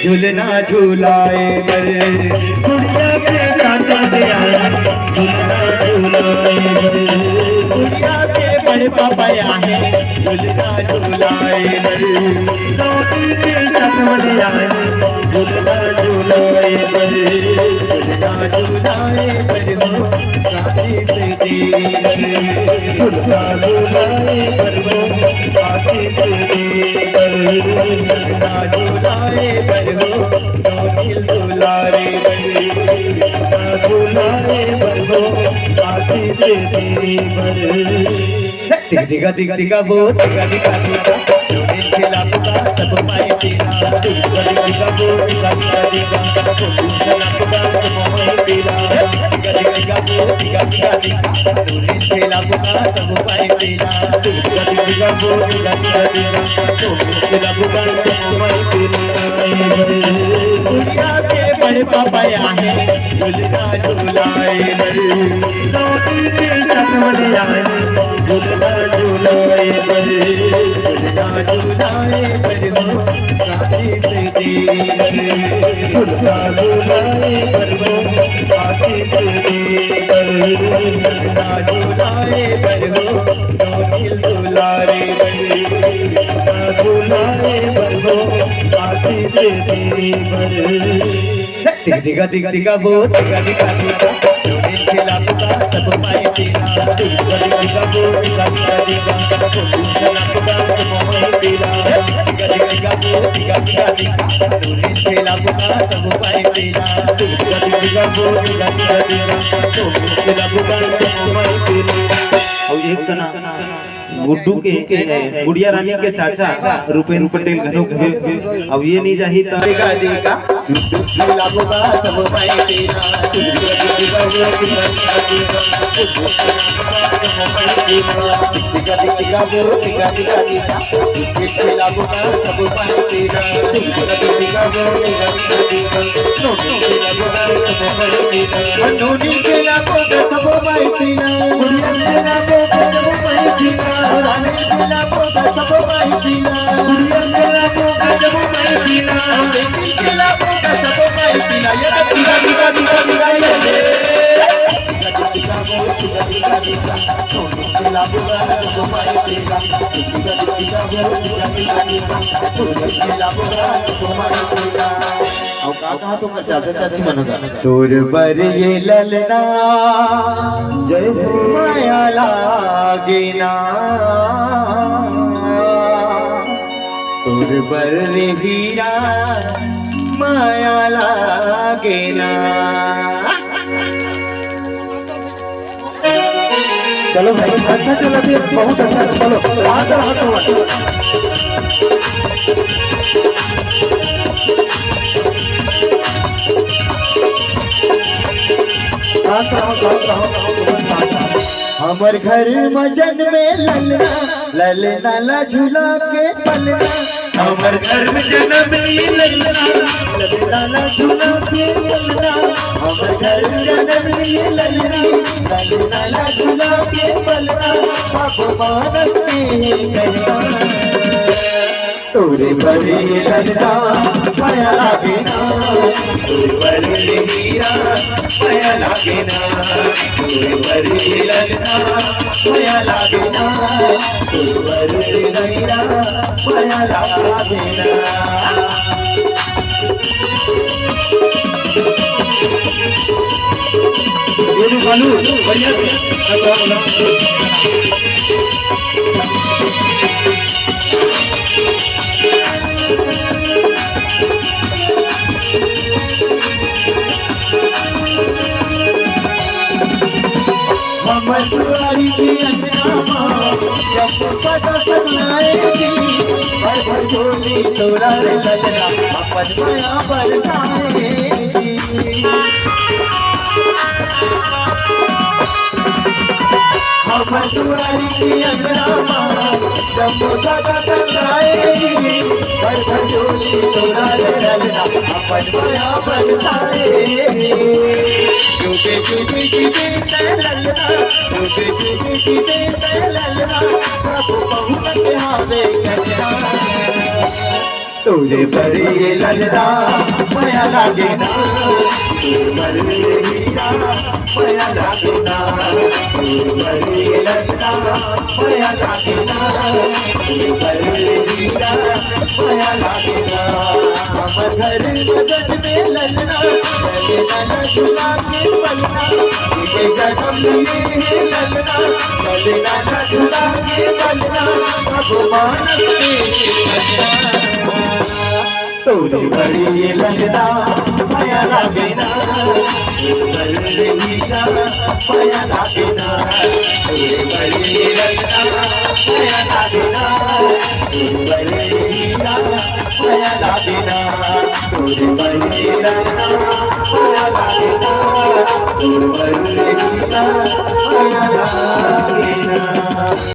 झूलना झूलाए बर गुड़िया के चाचा से आया झूलना झूलाए बर गुड़िया के बड़े पापा आए झूलना झूलाए बर लौटी के चाचा से आया झूलना झूलाए बर झूलना झूलाए बर हो काशी से देवर झूलना झूलाए बर हो काशी से देवर झूलना झूलाए बर हो दिल दुलारे बर झूलाए बर हो काशी से देवर दिगा दिगा दिगा वो दिगा दिगा दिगा जोड़े खिला पुका सब पाए तेरा दिगा दिगा वो दिगा दिगा दिगा खिला पुका सब पाए तेरा दिगा दिगा वो दिगा दिगा दिगा जोड़े खिला पुका सब पाए तेरा दिगा दिगा वो दिगा दिगा दिगा खिला पुका सब पाए तेरा दुनिया के बड़े पापा आए झूलना झूलाए बर लौटी के चकमले आए झूलना झूलाए बर झूलना झूलाए बर हो काशी से देवर झूलना झूलाए बर हो काशी से देवर झूलना झूलाए बर हो दिल दुलारे बर झूलाए बर हो काशी से देवर दिगा दिगा दिगा वो दिगा दिगा दिगा जोड़े खिला पुका सब पाए तेरा दिगा दिगा वो दिगा दिगा दिगा खिला पुका सब पाए तेरा दिगा दिगा वो दिगा दिगा दिगा जोड़े खिला पुका सब पाए तेरा दिगा दिगा वो दिगा दिगा दिगा खिला पुका सब पाए तेरा और एक तना गुड्डू के गुड़िया रानी के चाचा रुपेन पटेल घरों घरे अब ये नहीं जाही ता दिगा दिगा खिला पुका सब पाए तेरा दिगा दिगा वो दिगा दिगा वो दिगा दिगा दिगा खिला पुका सब पाए तेरा दिगा वो दिगा दिगा खिला पुका सब पाए तेरा नूनी खिला पुका सब पाए तेरा गुड़िया खिला पुका सब पाए तेरा रानी खिला पुका सब पाए तेरा गुड़िया खिला पुका सब पाए तेरा बेटी खिला पुका सब पाए तेरा ये दिगा दिगा दिगा दिगा ये दिगा वो दिगा दिगा दिगा खिला पुका सब पाए तेरा दिगा दिगा वो दिगा दिगा दिगा खिला पुका सब पाए तेरा और कहा तो चाचा चाची बनोगा तोर बर ये ललना जय माया लागे ना तोर बर रे हीरा माया लागे ना चलो भाई अच्छा चलो बहुत अच्छा चलो हमर घर मजन में ललना ललना ला झूला के पलना हमर घर में जन्म ली ललना ललना ला झूला के पलना हमर घर में जन्म ली ललना ललना ला झूला के पलना सब मानस के कहना तोरे बड़े ललना माया लागे ना तोरे बड़े हीरा माया लागे ना तोरे बड़े ललना माया लागे ना तोरे बड़े हीरा माया लागे ना ये बालू बढ़िया हमर दुआरी की अंगना जब सदा सजाएगी भर भर झोली तोरा रे ललना अपन माया बरसाएगी हमर दुआरी की अंगना जब सदा सजाएगी भर भर झोली तोरा रे ललना अपन माया बरसाएगी जोगे जोगे जीते ललना जोगे जोगे जीते ललना सब बहुत हावे कहना तोरे बड़े ललना माया लागे ना, तोरे बड़े हीरा माया लागे ना, तोरे बड़े ललना माया लागे ना, तोरे बड़े हीरा माया लागे ना। मधर मगन में ललना ललना झूला के पलना, ये जन्म लिए ललना ललना झूला के पलना, सब मानस तोरे बड़ी ललना माया लागे ना, तोरे बड़ी हीरा माया लागे ना, तोरे बड़ी ललना माया लागे ना, तोरे बड़ी हीरा माया लागे ना, तोरे बड़ी ललना माया लागे ना, तोरे बड़ी हीरा माया लागे ना।